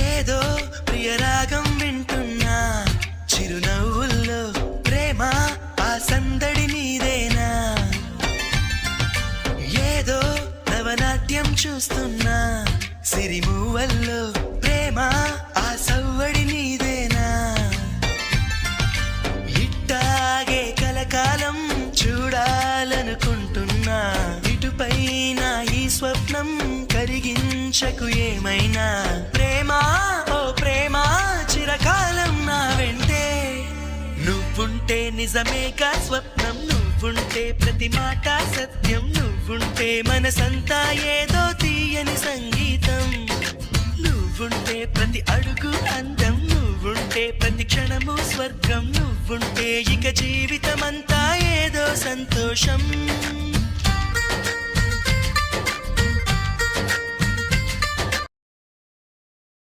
ఏదో ప్రియరాగం వింటున్నా చిరునవ్వుల్లో ప్రేమ ఆ సందడి నీదేనా ఏదో నవనాట్యం చూస్తున్నా సిరిమూవల్లో ప్రేమ ఆ సవ్వడి నీదేనా ఇట్టాగే కలకాలం చూడాలనుకుంటున్నా ఇటుపైన ఈ స్వప్నం కరిగించకు ఏమైనా ప్రేమ ఓ ప్రేమ చిరకాలం నా వెంటే నువ్వుంటే నిజమేగా స్వప్నం నువ్వుంటే ప్రతి మాట సత్యం నువ్వుంటే మనసంతా ఏదో తీయని సంగీతం నువ్వుంటే ప్రతి అడుగు అందం నువ్వుంటే ప్రతి క్షణము స్వర్గం నువ్వుంటే ఇక జీవితమంతా ఏదో సంతోషం